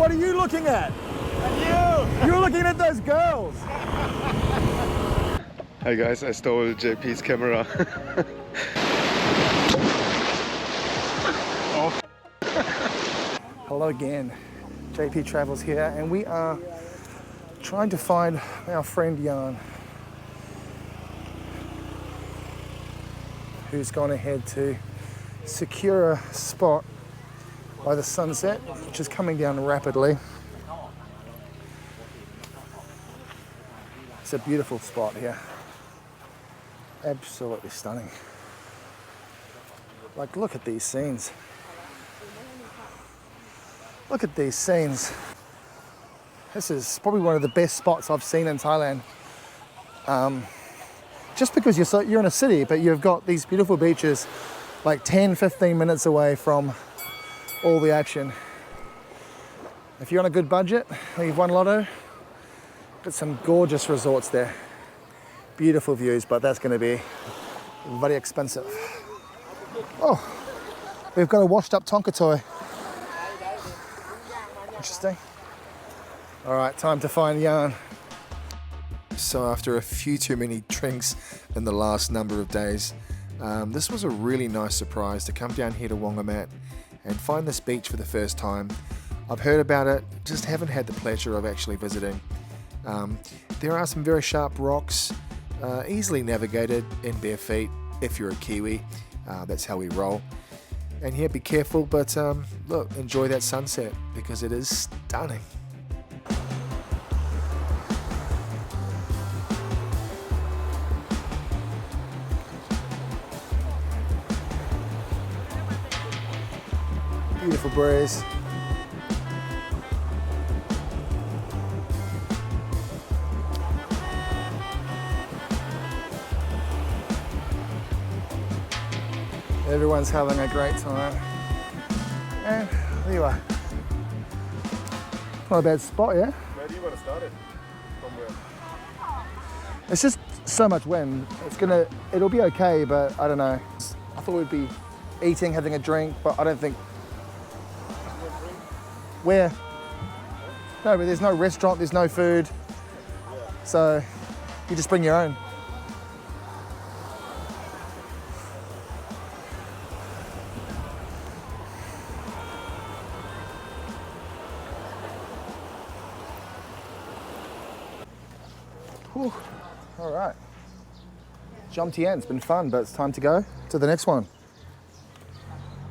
What are you looking at? You! You're looking at those girls! Hey guys, I stole JP's camera. Oh. Hello again, JP Travelz here, and we are trying to find our friend Jan, who's gone ahead to secure a spot by the sunset, which is coming down rapidly. It's a beautiful spot here. Absolutely stunning. Like, look at these scenes. Look at these scenes. This is probably one of the best spots I've seen in Thailand. Just because you're in a city, but you've got these beautiful beaches like 10, 15 minutes away from all the action. If you're on a good budget and you've won lotto, got some gorgeous resorts there. Beautiful views, but that's going to be very expensive. Oh, we've got a washed up Tonka toy. Interesting. All right, time to find Jan. So after a few too many drinks in the last number of days, this was a really nice surprise to come down here to Wongamat and find this beach for the first time. I've heard about it, just haven't had the pleasure of actually visiting. There are some very sharp rocks, easily navigated in bare feet if you're a Kiwi. That's how we roll. And here, be careful, but look, enjoy that sunset because it is stunning. Beautiful breeze. Everyone's having a great time. And there you are. Not a bad spot, yeah? Where do you want to start it? From where? It's just so much wind. It'll be okay, but I don't know. I thought we'd be eating, having a drink, but I don't think. Where? No, but there's no restaurant, there's no food. So you just bring your own. Whew. All right. Jomtien, it's been fun, but it's time to go to the next one.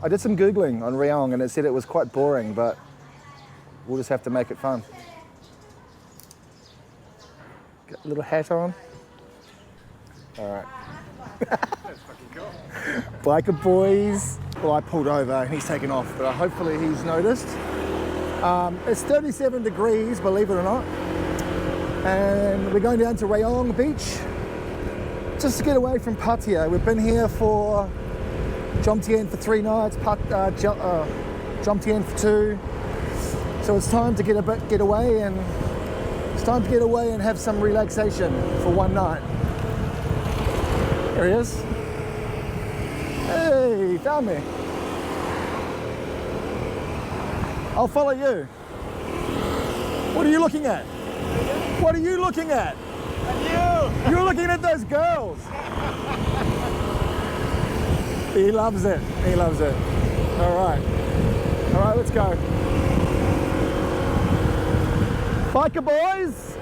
I did some Googling on Rayong and it said it was quite boring, but we'll just have to make it fun. Got a little hat on. All right. That's fucking cool. Biker boys. Well, I pulled over and he's taken off, but hopefully he's noticed. It's 37 degrees, believe it or not. And we're going down to Rayong Beach just to get away from Pattaya. We've been here for jomtien for 3 nights, jomtien for 2. So it's time to get away and have some relaxation for 1 night. There he is. Hey, found me. I'll follow you. What are you looking at? What are you looking at? You! You're looking at those girls! He loves it. He loves it. Alright. Alright, let's go. Biker boys!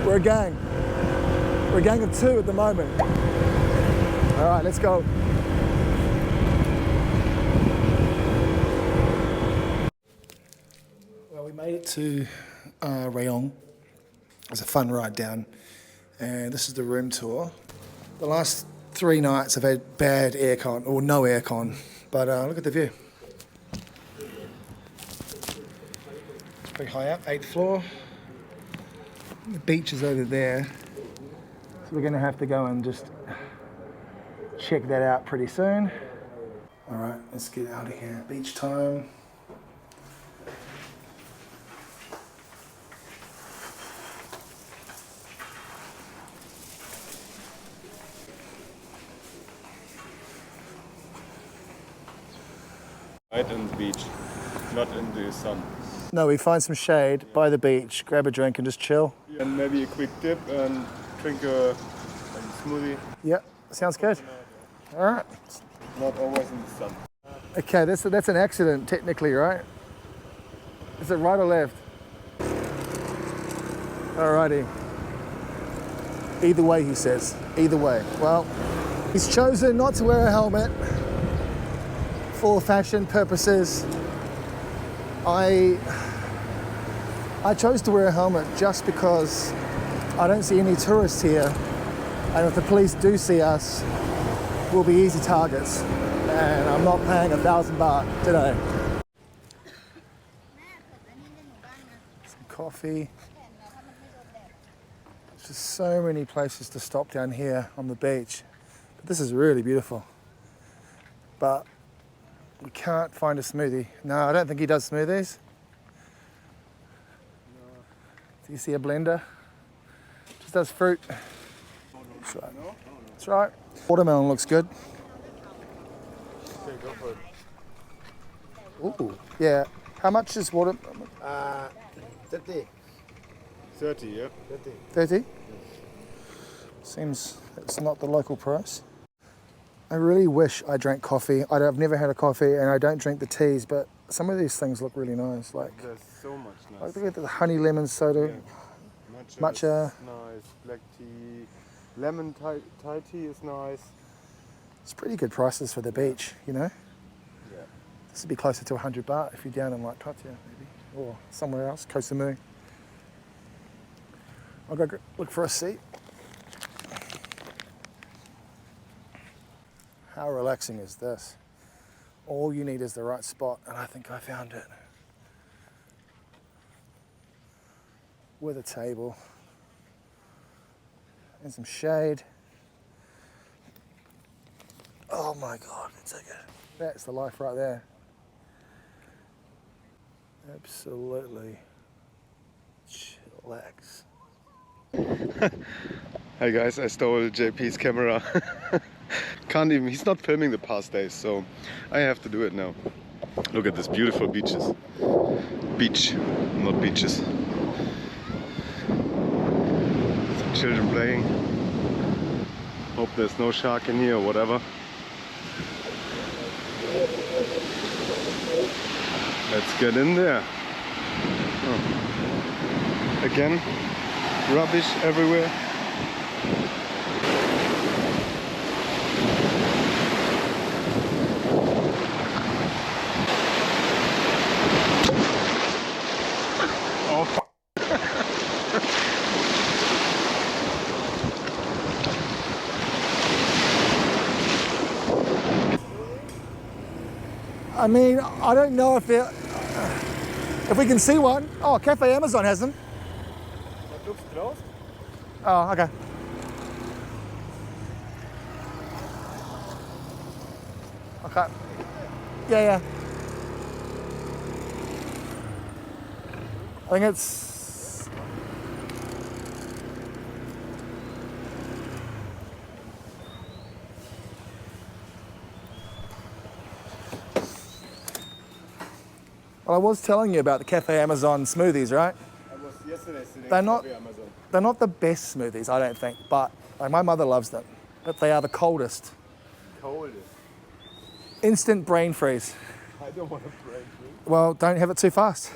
We're a gang. We're a gang of 2 at the moment. Alright, let's go. Well, we made it to Rayong. It was a fun ride down, and this is the room tour. The last 3 nights I've had bad aircon, or no aircon, but look at the view. It's pretty high up, 8th floor. The beach is over there, so we're going to have to go and just check that out pretty soon. All right, let's get out of here. Beach time. Right on the beach. not in the sun. No, we find some shade by the beach, grab a drink and just chill. And maybe a quick dip and drink a smoothie. Yep, sounds good. All right. Not always in the sun. Okay, that's an accident technically, right? Is it right or left? Alrighty. Either way, he says. Either way. Well, he's chosen not to wear a helmet for fashion purposes. I chose to wear a helmet just because I don't see any tourists here, and if the police do see us, we'll be easy targets, and I'm not paying 1,000 baht today. Some coffee. There's just so many places to stop down here on the beach, but this is really beautiful. But we can't find a smoothie. No, I don't think he does smoothies. Do you see a blender? Just does fruit. That's right. That's right. Watermelon looks good. Okay, go for it. Ooh, yeah. How much is water? 30. 30, yeah. 30? Seems it's not the local price. I really wish I drank coffee. I've never had a coffee and I don't drink the teas, but some of these things look really nice. Like, There's so much nice. look at the honey lemon soda. Yeah. Matcha. Is nice. Black tea. Lemon Thai tea is nice. It's pretty good prices for the beach, you know? Yeah. This would be closer to 100 baht if you're down in like Pattaya, maybe, or somewhere else, Koh Samui. I'll go look for a seat. How relaxing is this? All you need is the right spot, and I think I found it. With a table and some shade. Oh my God, it's so good. That's the life right there. Absolutely chillax. Hi guys, I stole JP's camera. Can't even, he's not filming the past days, so I have to do it now. Look at this beautiful beaches. Beach, not beaches. Some children playing. Hope there's no shark in here or whatever. Let's get in there. Oh. Again, rubbish everywhere. Oh, fuck. I mean, I don't know if we can see one. Oh, Cafe Amazon has them. That looks closed. Oh, okay. Okay. Yeah, yeah. I think it's... Well, I was telling you about the Cafe Amazon smoothies, right? I was yesterday sitting They're at not- Amazon. They're not the best smoothies, I don't think, but like, my mother loves them. But they are the coldest. Cold. Instant brain freeze. I don't want to break you. Well, don't have it too fast.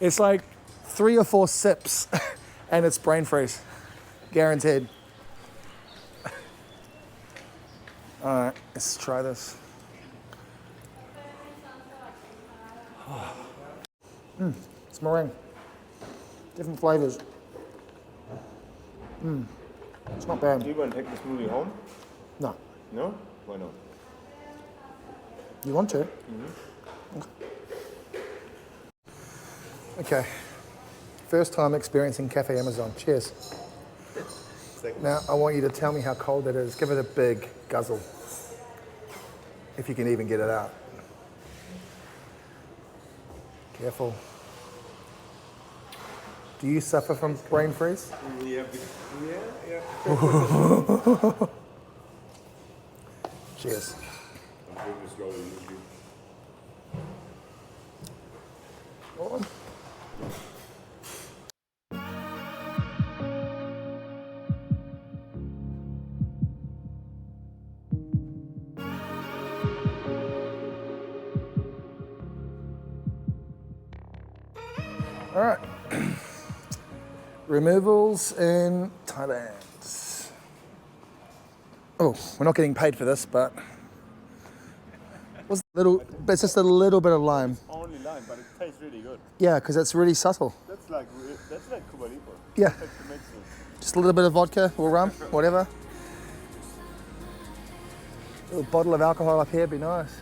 It's like 3 or 4 sips and it's brain freeze. Guaranteed. All right, let's try this. It's meringue. Different flavors. It's not bad. Do you want to take the smoothie home? No. No? Why not? You want to? Okay. First time experiencing Cafe Amazon. Cheers. Now, I want you to tell me how cold it is. Give it a big guzzle. If you can even get it out. Careful. Do you suffer from brain freeze? Yeah. Cheers. On. All right. Removals in Thailand. Oh, we're not getting paid for this, but it's just a little bit of lime. Only lime, but it tastes really good. Yeah, because it's really subtle. That's like Cuba Libre. Yeah. Just a little bit of vodka or rum, whatever. A little bottle of alcohol up here would be nice.